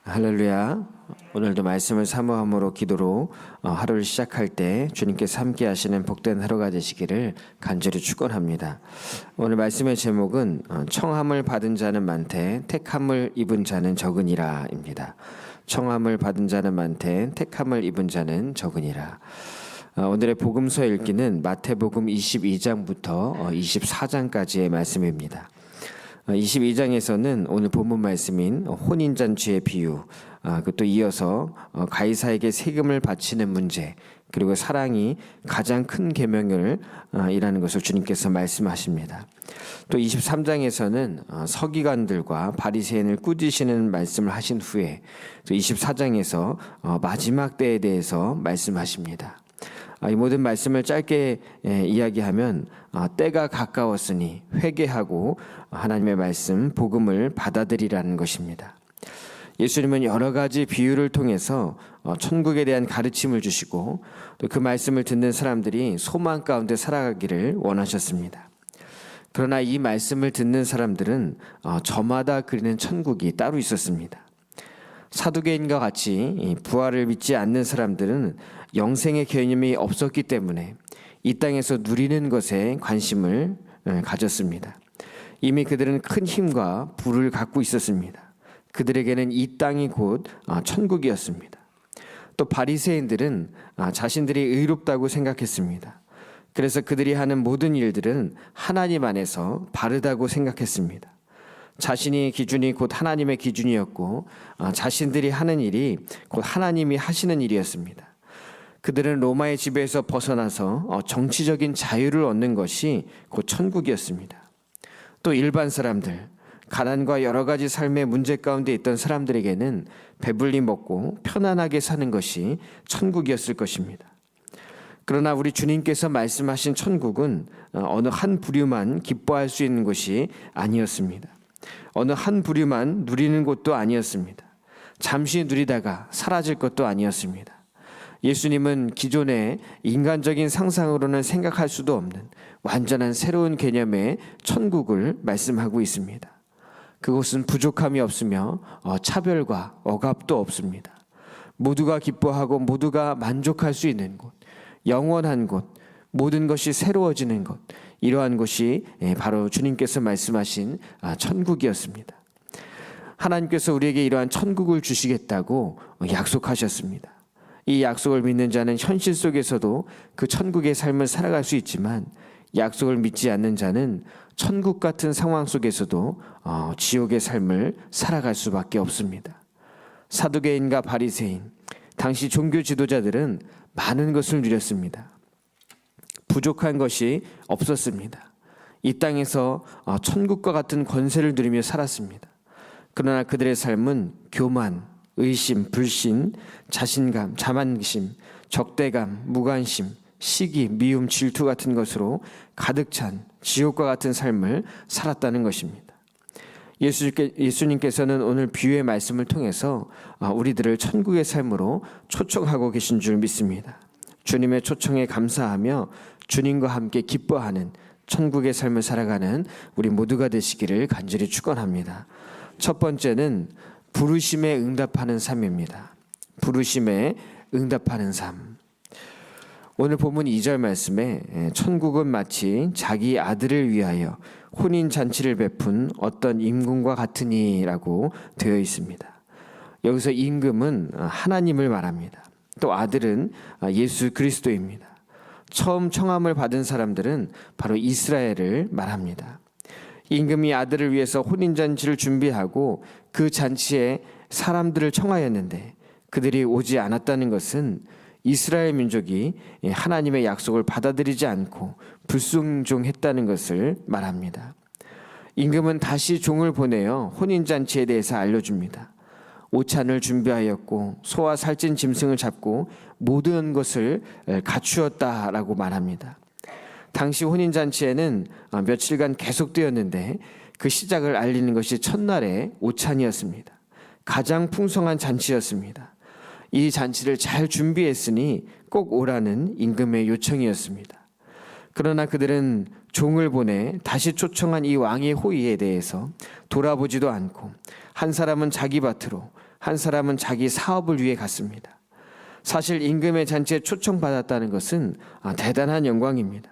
할렐루야. 오늘도 말씀을 사모함으로 기도로 하루를 시작할 때 주님께서 함께 하시는 복된 하루가 되시기를 간절히 축원합니다. 오늘 말씀의 제목은 청함을 받은 자는 많되 택함을 입은 자는 적으니라입니다. 청함을 받은 자는 많되 택함을 입은 자는 적으니라. 오늘의 복음서 읽기는 마태복음 22장부터 24장까지의 말씀입니다. 22장에서는 오늘 본문 말씀인 혼인잔치의 비유, 또 이어서 가이사에게 세금을 바치는 문제, 그리고 사랑이 가장 큰 계명을 이라는 것을 주님께서 말씀하십니다. 또 23장에서는 서기관들과 바리새인을 꾸짖으시는 말씀을 하신 후에 또 24장에서 마지막 때에 대해서 말씀하십니다. 이 모든 말씀을 짧게 이야기하면 때가 가까웠으니 회개하고 하나님의 말씀, 복음을 받아들이라는 것입니다. 예수님은 여러 가지 비유를 통해서 천국에 대한 가르침을 주시고 또 그 말씀을 듣는 사람들이 소망 가운데 살아가기를 원하셨습니다. 그러나 이 말씀을 듣는 사람들은 저마다 그리는 천국이 따로 있었습니다. 사두개인과 같이 부활을 믿지 않는 사람들은 영생의 개념이 없었기 때문에 이 땅에서 누리는 것에 관심을 가졌습니다. 이미 그들은 큰 힘과 부를 갖고 있었습니다. 그들에게는 이 땅이 곧 천국이었습니다. 또 바리새인들은 자신들이 의롭다고 생각했습니다. 그래서 그들이 하는 모든 일들은 하나님 안에서 바르다고 생각했습니다. 자신이 기준이 곧 하나님의 기준이었고 자신들이 하는 일이 곧 하나님이 하시는 일이었습니다. 그들은 로마의 지배에서 벗어나서 정치적인 자유를 얻는 것이 곧 천국이었습니다. 또 일반 사람들, 가난과 여러 가지 삶의 문제 가운데 있던 사람들에게는 배불리 먹고 편안하게 사는 것이 천국이었을 것입니다. 그러나 우리 주님께서 말씀하신 천국은 어느 한 부류만 기뻐할 수 있는 곳이 아니었습니다. 어느 한 부류만 누리는 곳도 아니었습니다. 잠시 누리다가 사라질 것도 아니었습니다. 예수님은 기존의 인간적인 상상으로는 생각할 수도 없는 완전한 새로운 개념의 천국을 말씀하고 있습니다. 그곳은 부족함이 없으며 차별과 억압도 없습니다. 모두가 기뻐하고 모두가 만족할 수 있는 곳, 영원한 곳, 모든 것이 새로워지는 곳, 이러한 곳이 바로 주님께서 말씀하신 천국이었습니다. 하나님께서 우리에게 이러한 천국을 주시겠다고 약속하셨습니다. 이 약속을 믿는 자는 현실 속에서도 그 천국의 삶을 살아갈 수 있지만 약속을 믿지 않는 자는 천국 같은 상황 속에서도 지옥의 삶을 살아갈 수밖에 없습니다. 사두개인과 바리새인, 당시 종교 지도자들은 많은 것을 누렸습니다. 부족한 것이 없었습니다. 이 땅에서 천국과 같은 권세를 누리며 살았습니다. 그러나 그들의 삶은 교만, 의심, 불신, 자신감, 자만심, 적대감, 무관심, 시기, 미움, 질투 같은 것으로 가득 찬 지옥과 같은 삶을 살았다는 것입니다. 예수님께서는 오늘 비유의 말씀을 통해서 우리들을 천국의 삶으로 초청하고 계신 줄 믿습니다. 주님의 초청에 감사하며 주님과 함께 기뻐하는 천국의 삶을 살아가는 우리 모두가 되시기를 간절히 축원합니다. 첫 번째는 부르심에 응답하는 삶입니다. 부르심에 응답하는 삶. 오늘 본문 2절 말씀에 천국은 마치 자기 아들을 위하여 혼인잔치를 베푼 어떤 임금과 같으니라고 되어 있습니다. 여기서 임금은 하나님을 말합니다. 또 아들은 예수 그리스도입니다. 처음 청함을 받은 사람들은 바로 이스라엘을 말합니다. 임금이 아들을 위해서 혼인잔치를 준비하고 그 잔치에 사람들을 청하였는데 그들이 오지 않았다는 것은 이스라엘 민족이 하나님의 약속을 받아들이지 않고 불순종했다는 것을 말합니다. 임금은 다시 종을 보내어 혼인잔치에 대해서 알려줍니다. 오찬을 준비하였고 소와 살찐 짐승을 잡고 모든 것을 갖추었다라고 말합니다. 당시 혼인잔치에는 며칠간 계속되었는데 그 시작을 알리는 것이 첫날의 오찬이었습니다. 가장 풍성한 잔치였습니다. 이 잔치를 잘 준비했으니 꼭 오라는 임금의 요청이었습니다. 그러나 그들은 종을 보내 다시 초청한 이 왕의 호의에 대해서 돌아보지도 않고 한 사람은 자기 밭으로 한 사람은 자기 사업을 위해 갔습니다. 사실 임금의 잔치에 초청받았다는 것은 대단한 영광입니다.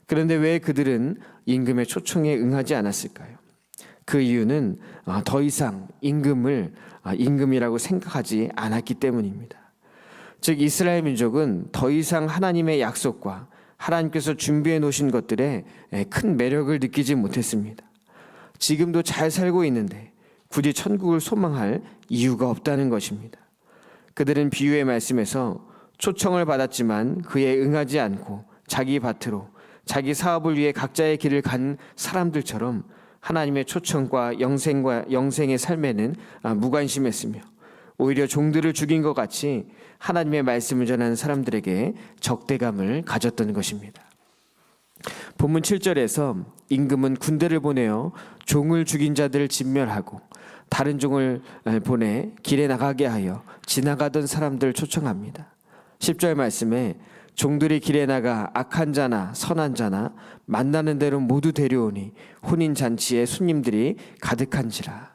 그런데 왜 그들은 임금의 초청에 응하지 않았을까요? 그 이유는 더 이상 임금을 임금이라고 생각하지 않았기 때문입니다. 즉 이스라엘 민족은 더 이상 하나님의 약속과 하나님께서 준비해 놓으신 것들에 큰 매력을 느끼지 못했습니다. 지금도 잘 살고 있는데 굳이 천국을 소망할 이유가 없다는 것입니다. 그들은 비유의 말씀에서 초청을 받았지만 그에 응하지 않고 자기 밭으로 자기 사업을 위해 각자의 길을 간 사람들처럼 하나님의 초청과 영생의 삶에는 무관심했으며 오히려 종들을 죽인 것 같이 하나님의 말씀을 전하는 사람들에게 적대감을 가졌던 것입니다. 본문 7절에서 임금은 군대를 보내어 종을 죽인 자들을 진멸하고 다른 종을 보내 길에 나가게 하여 지나가던 사람들을 초청합니다. 10절 말씀에 종들이 길에 나가 악한 자나 선한 자나 만나는 대로 모두 데려오니 혼인잔치에 손님들이 가득한지라.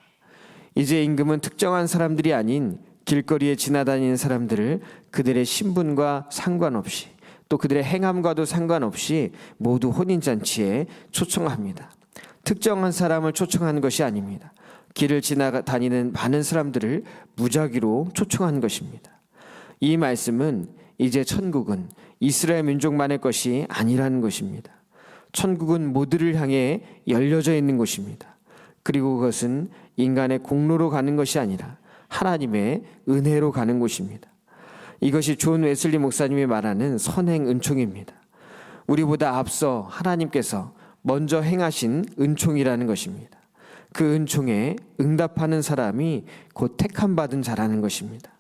이제 임금은 특정한 사람들이 아닌 길거리에 지나다니는 사람들을 그들의 신분과 상관없이 또 그들의 행함과도 상관없이 모두 혼인잔치에 초청합니다. 특정한 사람을 초청한 것이 아닙니다. 길을 지나다니는 많은 사람들을 무작위로 초청한 것입니다. 이 말씀은 이제 천국은 이스라엘 민족만의 것이 아니라는 것입니다. 천국은 모두를 향해 열려져 있는 곳입니다. 그리고 그것은 인간의 공로로 가는 것이 아니라 하나님의 은혜로 가는 곳입니다. 이것이 존 웨슬리 목사님이 말하는 선행 은총입니다. 우리보다 앞서 하나님께서 먼저 행하신 은총이라는 것입니다. 그 은총에 응답하는 사람이 곧 택함 받은 자라는 것입니다.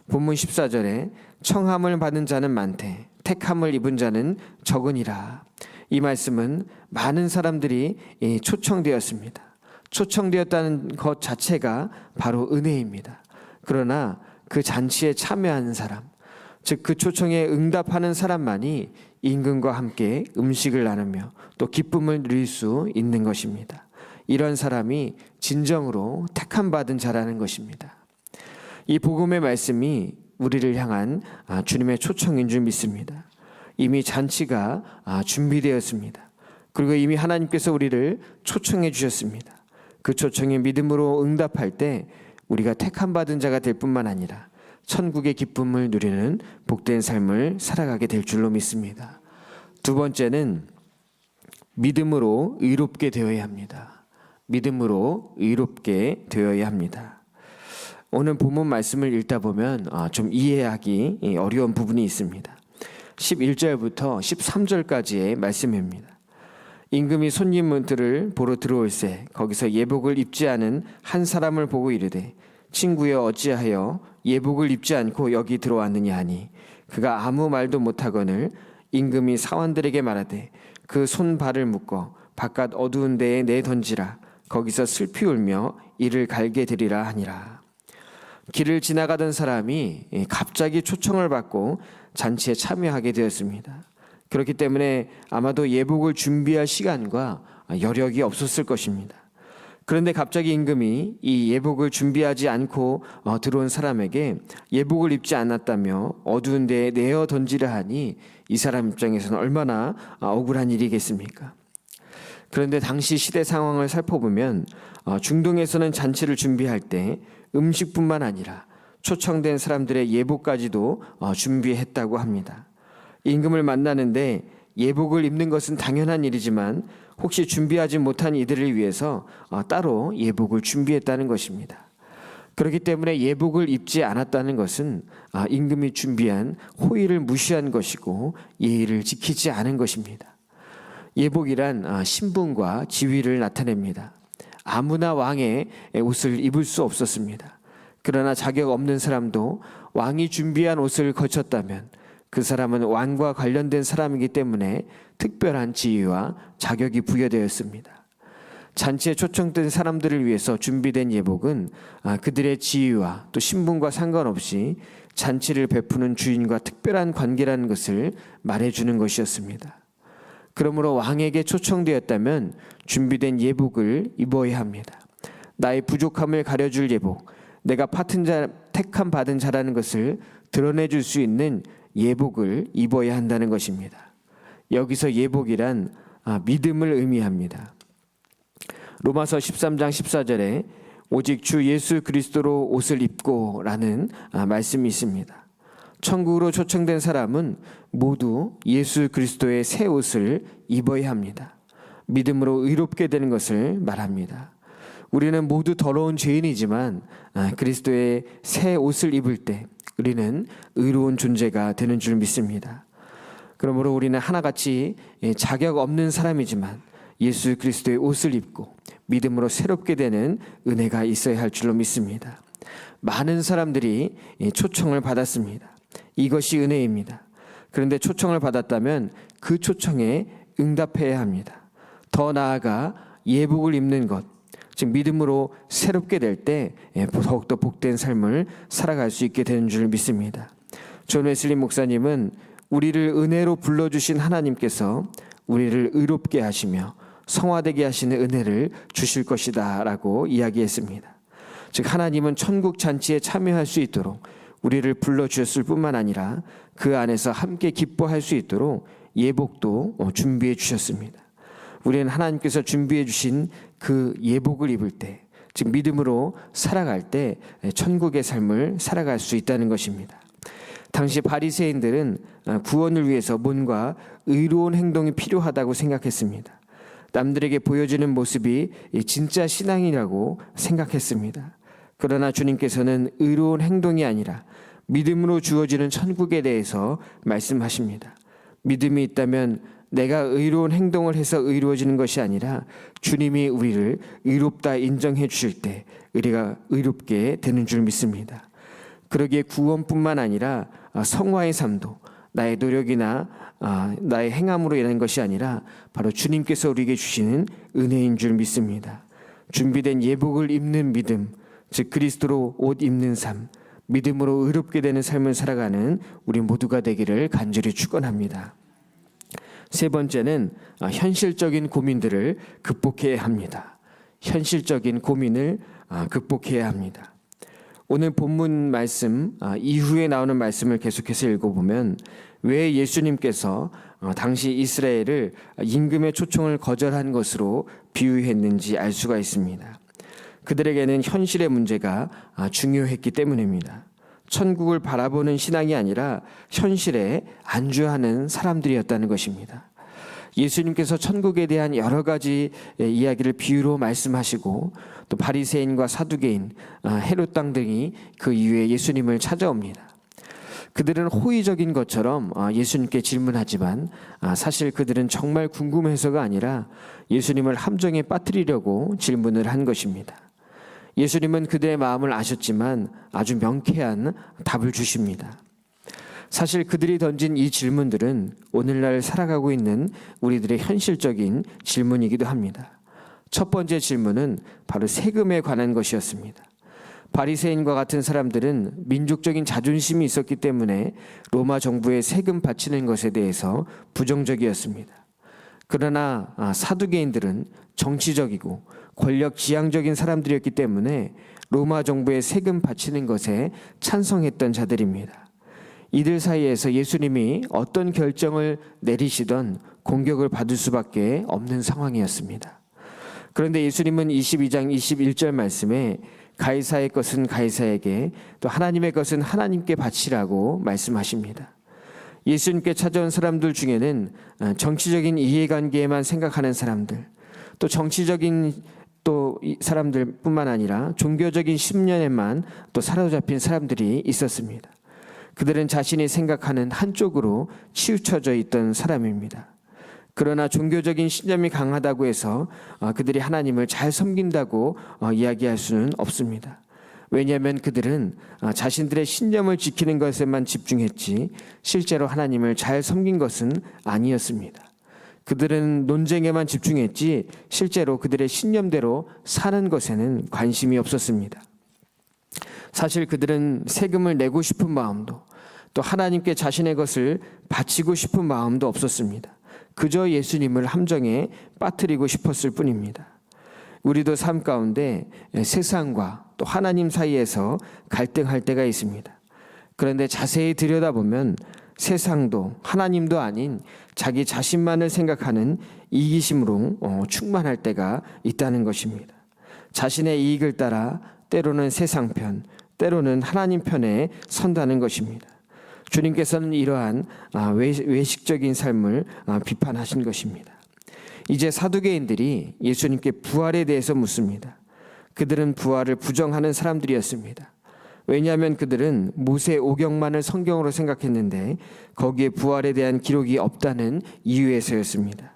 본문 14절에 청함을 받은 자는 많되 택함을 입은 자는 적으니라. 이 말씀은 많은 사람들이 초청되었습니다. 초청되었다는 것 자체가 바로 은혜입니다. 그러나 그 잔치에 참여하는 사람, 즉 그 초청에 응답하는 사람만이 임금과 함께 음식을 나누며 또 기쁨을 누릴 수 있는 것입니다. 이런 사람이 진정으로 택함 받은 자라는 것입니다. 이 복음의 말씀이 우리를 향한 주님의 초청인 줄 믿습니다. 이미 잔치가 준비되었습니다. 그리고 이미 하나님께서 우리를 초청해 주셨습니다. 그 초청에 믿음으로 응답할 때 우리가 택함 받은 자가 될 뿐만 아니라 천국의 기쁨을 누리는 복된 삶을 살아가게 될 줄로 믿습니다. 두 번째는 믿음으로 의롭게 되어야 합니다. 믿음으로 의롭게 되어야 합니다. 오늘 본문 말씀을 읽다 보면 좀 이해하기 어려운 부분이 있습니다. 11절부터 13절까지의 말씀입니다. 임금이 손님들을 보러 들어올세 거기서 예복을 입지 않은 한 사람을 보고 이르되 친구여 어찌하여 예복을 입지 않고 여기 들어왔느냐 하니 그가 아무 말도 못하거늘 임금이 사원들에게 말하되 그 손발을 묶어 바깥 어두운 데에 내던지라 거기서 슬피 울며 이를 갈게 되리라 하니라. 길을 지나가던 사람이 갑자기 초청을 받고 잔치에 참여하게 되었습니다. 그렇기 때문에 아마도 예복을 준비할 시간과 여력이 없었을 것입니다. 그런데 갑자기 임금이 이 예복을 준비하지 않고 들어온 사람에게 예복을 입지 않았다며 어두운 데에 내어 던지려 하니 이 사람 입장에서는 얼마나 억울한 일이겠습니까? 그런데 당시 시대 상황을 살펴보면 중동에서는 잔치를 준비할 때 음식뿐만 아니라 초청된 사람들의 예복까지도 준비했다고 합니다. 임금을 만나는데 예복을 입는 것은 당연한 일이지만 혹시 준비하지 못한 이들을 위해서 따로 예복을 준비했다는 것입니다. 그렇기 때문에 예복을 입지 않았다는 것은 임금이 준비한 호의를 무시한 것이고 예의를 지키지 않은 것입니다. 예복이란 신분과 지위를 나타냅니다. 아무나 왕의 옷을 입을 수 없었습니다. 그러나 자격 없는 사람도 왕이 준비한 옷을 거쳤다면 그 사람은 왕과 관련된 사람이기 때문에 특별한 지위와 자격이 부여되었습니다. 잔치에 초청된 사람들을 위해서 준비된 예복은 그들의 지위와 또 신분과 상관없이 잔치를 베푸는 주인과 특별한 관계라는 것을 말해주는 것이었습니다. 그러므로 왕에게 초청되었다면 준비된 예복을 입어야 합니다. 나의 부족함을 가려줄 예복, 내가 택함 받은 자라는 것을 드러내줄 수 있는 예복을 입어야 한다는 것입니다. 여기서 예복이란 믿음을 의미합니다. 로마서 13장 14절에 오직 주 예수 그리스도로 옷을 입고 라는 말씀이 있습니다. 천국으로 초청된 사람은 모두 예수 그리스도의 새 옷을 입어야 합니다. 믿음으로 의롭게 되는 것을 말합니다. 우리는 모두 더러운 죄인이지만 그리스도의 새 옷을 입을 때 우리는 의로운 존재가 되는 줄 믿습니다. 그러므로 우리는 하나같이 자격 없는 사람이지만 예수 그리스도의 옷을 입고 믿음으로 새롭게 되는 은혜가 있어야 할 줄로 믿습니다. 많은 사람들이 초청을 받았습니다. 이것이 은혜입니다. 그런데 초청을 받았다면 그 초청에 응답해야 합니다. 더 나아가 예복을 입는 것, 즉 믿음으로 새롭게 될 때 더욱더 복된 삶을 살아갈 수 있게 되는 줄 믿습니다. 존 웨슬리 목사님은 우리를 은혜로 불러주신 하나님께서 우리를 의롭게 하시며 성화되게 하시는 은혜를 주실 것이다 라고 이야기했습니다. 즉 하나님은 천국 잔치에 참여할 수 있도록 우리를 불러주셨을 뿐만 아니라 그 안에서 함께 기뻐할 수 있도록 예복도 준비해 주셨습니다. 우리는 하나님께서 준비해 주신 그 예복을 입을 때, 즉 믿음으로 살아갈 때 천국의 삶을 살아갈 수 있다는 것입니다. 당시 바리새인들은 구원을 위해서 뭔가 의로운 행동이 필요하다고 생각했습니다. 남들에게 보여지는 모습이 진짜 신앙이라고 생각했습니다. 그러나 주님께서는 의로운 행동이 아니라 믿음으로 주어지는 천국에 대해서 말씀하십니다. 믿음이 있다면 내가 의로운 행동을 해서 의로워지는 것이 아니라 주님이 우리를 의롭다 인정해 주실 때 우리가 의롭게 되는 줄 믿습니다. 그러기에 구원뿐만 아니라 성화의 삶도 나의 노력이나 나의 행함으로 인한 것이 아니라 바로 주님께서 우리에게 주시는 은혜인 줄 믿습니다. 준비된 예복을 입는 믿음, 즉 그리스도로 옷 입는 삶, 믿음으로 의롭게 되는 삶을 살아가는 우리 모두가 되기를 간절히 축원합니다. 세 번째는 현실적인 고민들을 극복해야 합니다. 현실적인 고민을 극복해야 합니다. 오늘 본문 말씀 이후에 나오는 말씀을 계속해서 읽어보면 왜 예수님께서 당시 이스라엘을 임금의 초청을 거절한 것으로 비유했는지 알 수가 있습니다. 그들에게는 현실의 문제가 중요했기 때문입니다. 천국을 바라보는 신앙이 아니라 현실에 안주하는 사람들이었다는 것입니다. 예수님께서 천국에 대한 여러 가지 이야기를 비유로 말씀하시고 또 바리새인과 사두개인, 헤롯 당 등이 그 이후에 예수님을 찾아옵니다. 그들은 호의적인 것처럼 예수님께 질문하지만 사실 그들은 정말 궁금해서가 아니라 예수님을 함정에 빠뜨리려고 질문을 한 것입니다. 예수님은 그들의 마음을 아셨지만 아주 명쾌한 답을 주십니다. 사실 그들이 던진 이 질문들은 오늘날 살아가고 있는 우리들의 현실적인 질문이기도 합니다. 첫 번째 질문은 바로 세금에 관한 것이었습니다. 바리새인과 같은 사람들은 민족적인 자존심이 있었기 때문에 로마 정부에 세금 바치는 것에 대해서 부정적이었습니다. 그러나 사두개인들은 정치적이고 권력 지향적인 사람들이었기 때문에 로마 정부에 세금 바치는 것에 찬성했던 자들입니다. 이들 사이에서 예수님이 어떤 결정을 내리시던 공격을 받을 수밖에 없는 상황이었습니다. 그런데 예수님은 22장 21절 말씀에 가이사의 것은 가이사에게 또 하나님의 것은 하나님께 바치라고 말씀하십니다. 예수님께 찾아온 사람들 중에는 정치적인 이해관계에만 생각하는 사람들, 또 정치적인 또 사람들뿐만 아니라 종교적인 신념에만 또 사로잡힌 사람들이 있었습니다. 그들은 자신이 생각하는 한쪽으로 치우쳐져 있던 사람입니다. 그러나 종교적인 신념이 강하다고 해서 그들이 하나님을 잘 섬긴다고 이야기할 수는 없습니다. 왜냐하면 그들은 자신들의 신념을 지키는 것에만 집중했지 실제로 하나님을 잘 섬긴 것은 아니었습니다. 그들은 논쟁에만 집중했지 실제로 그들의 신념대로 사는 것에는 관심이 없었습니다. 사실 그들은 세금을 내고 싶은 마음도 또 하나님께 자신의 것을 바치고 싶은 마음도 없었습니다. 그저 예수님을 함정에 빠뜨리고 싶었을 뿐입니다. 우리도 삶 가운데 세상과 또 하나님 사이에서 갈등할 때가 있습니다. 그런데 자세히 들여다보면 세상도 하나님도 아닌 자기 자신만을 생각하는 이기심으로 충만할 때가 있다는 것입니다. 자신의 이익을 따라 때로는 세상 편, 때로는 하나님 편에 선다는 것입니다. 주님께서는 이러한 외식적인 삶을 비판하신 것입니다. 이제 사두개인들이 예수님께 부활에 대해서 묻습니다. 그들은 부활을 부정하는 사람들이었습니다. 왜냐하면 그들은 모세 오경만을 성경으로 생각했는데 거기에 부활에 대한 기록이 없다는 이유에서였습니다.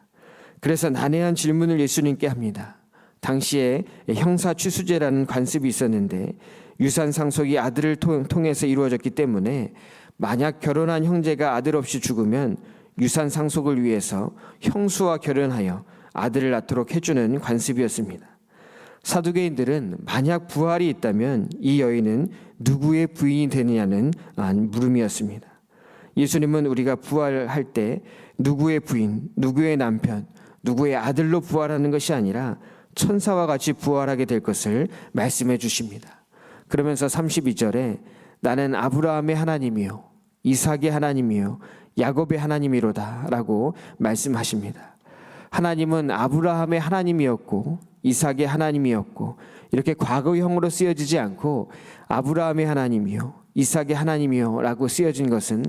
그래서 난해한 질문을 예수님께 합니다. 당시에 형사취수제라는 관습이 있었는데 유산 상속이 아들을 통해서 이루어졌기 때문에 만약 결혼한 형제가 아들 없이 죽으면 유산 상속을 위해서 형수와 결혼하여 아들을 낳도록 해주는 관습이었습니다. 사두개인들은 만약 부활이 있다면 이 여인은 누구의 부인이 되느냐는 물음이었습니다. 예수님은 우리가 부활할 때 누구의 부인, 누구의 남편, 누구의 아들로 부활하는 것이 아니라 천사와 같이 부활하게 될 것을 말씀해 주십니다. 그러면서 32절에 나는 아브라함의 하나님이요 이삭의 하나님이요 야곱의 하나님이로다 라고 말씀하십니다. 하나님은 아브라함의 하나님이었고 이삭의 하나님이었고 이렇게 과거형으로 쓰여지지 않고 아브라함의 하나님이요 이삭의 하나님이요 라고 쓰여진 것은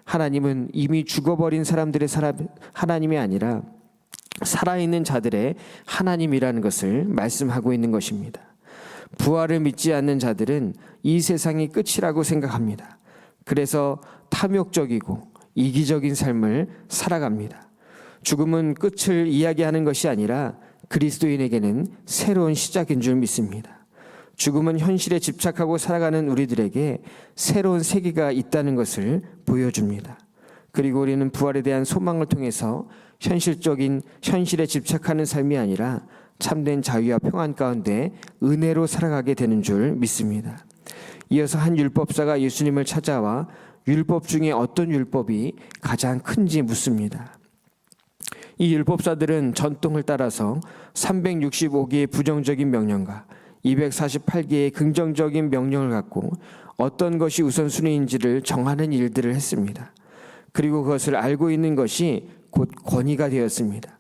하나님은 이미 죽어버린 사람들의 하나님이 아니라 살아있는 자들의 하나님이라는 것을 말씀하고 있는 것입니다. 부활을 믿지 않는 자들은 이 세상이 끝이라고 생각합니다. 그래서 탐욕적이고 이기적인 삶을 살아갑니다. 죽음은 끝을 이야기하는 것이 아니라 그리스도인에게는 새로운 시작인 줄 믿습니다. 죽음은 현실에 집착하고 살아가는 우리들에게 새로운 세계가 있다는 것을 보여줍니다. 그리고 우리는 부활에 대한 소망을 통해서 현실에 집착하는 삶이 아니라 참된 자유와 평안 가운데 은혜로 살아가게 되는 줄 믿습니다. 이어서 한 율법사가 예수님을 찾아와 율법 중에 어떤 율법이 가장 큰지 묻습니다. 이 율법사들은 전통을 따라서 365개의 부정적인 명령과 248개의 긍정적인 명령을 갖고 어떤 것이 우선순위인지를 정하는 일들을 했습니다. 그리고 그것을 알고 있는 것이 곧 권위가 되었습니다.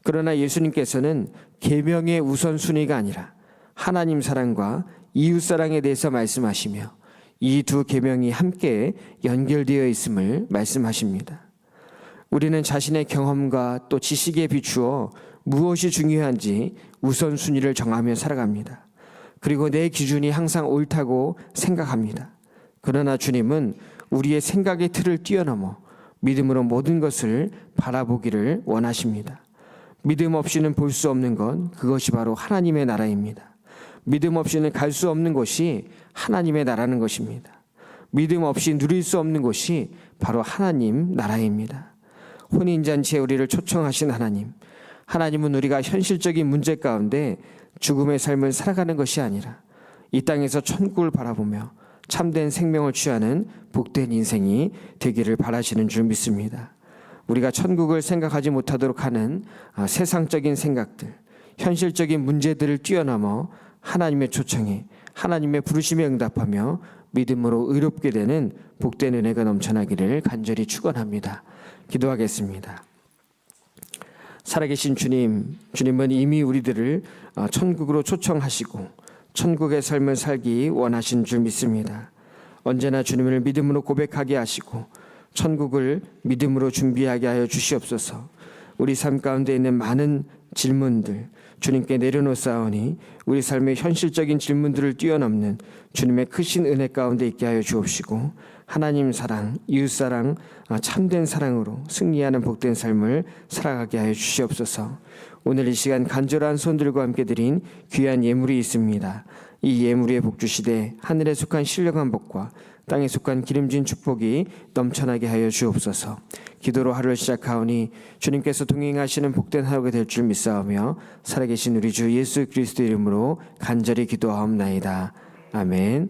그러나 예수님께서는 계명의 우선순위가 아니라 하나님 사랑과 이웃 사랑에 대해서 말씀하시며 이 두 계명이 함께 연결되어 있음을 말씀하십니다. 우리는 자신의 경험과 또 지식에 비추어 무엇이 중요한지 우선순위를 정하며 살아갑니다. 그리고 내 기준이 항상 옳다고 생각합니다. 그러나 주님은 우리의 생각의 틀을 뛰어넘어 믿음으로 모든 것을 바라보기를 원하십니다. 믿음 없이는 볼 수 없는 건 그것이 바로 하나님의 나라입니다. 믿음 없이는 갈 수 없는 곳이 하나님의 나라는 것입니다. 믿음 없이 누릴 수 없는 곳이 바로 하나님 나라입니다. 혼인잔치에 우리를 초청하신 하나님은 우리가 현실적인 문제 가운데 죽음의 삶을 살아가는 것이 아니라 이 땅에서 천국을 바라보며 참된 생명을 취하는 복된 인생이 되기를 바라시는 줄 믿습니다. 우리가 천국을 생각하지 못하도록 하는 세상적인 생각들, 현실적인 문제들을 뛰어넘어 하나님의 초청에 하나님의 부르심에 응답하며 믿음으로 의롭게 되는 복된 은혜가 넘쳐나기를 간절히 축원합니다. 기도하겠습니다. 살아계신 주님은 이미 우리들을 천국으로 초청하시고 천국의 삶을 살기 원하신 줄 믿습니다. 언제나 주님을 믿음으로 고백하게 하시고 천국을 믿음으로 준비하게 하여 주시옵소서. 우리 삶 가운데 있는 많은 질문들 주님께 내려놓사오니 우리 삶의 현실적인 질문들을 뛰어넘는 주님의 크신 은혜 가운데 있게 하여 주옵시고 하나님 사랑, 이웃 사랑, 참된 사랑으로 승리하는 복된 삶을 살아가게 하여 주시옵소서. 오늘 이 시간 간절한 손들과 함께 드린 귀한 예물이 있습니다. 이 예물에 복 주시되 하늘에 속한 신령한 복과 땅에 속한 기름진 축복이 넘쳐나게 하여 주옵소서. 기도로 하루를 시작하오니 주님께서 동행하시는 복된 하루가 될 줄 믿사오며 살아계신 우리 주 예수 그리스도 이름으로 간절히 기도하옵나이다. 아멘.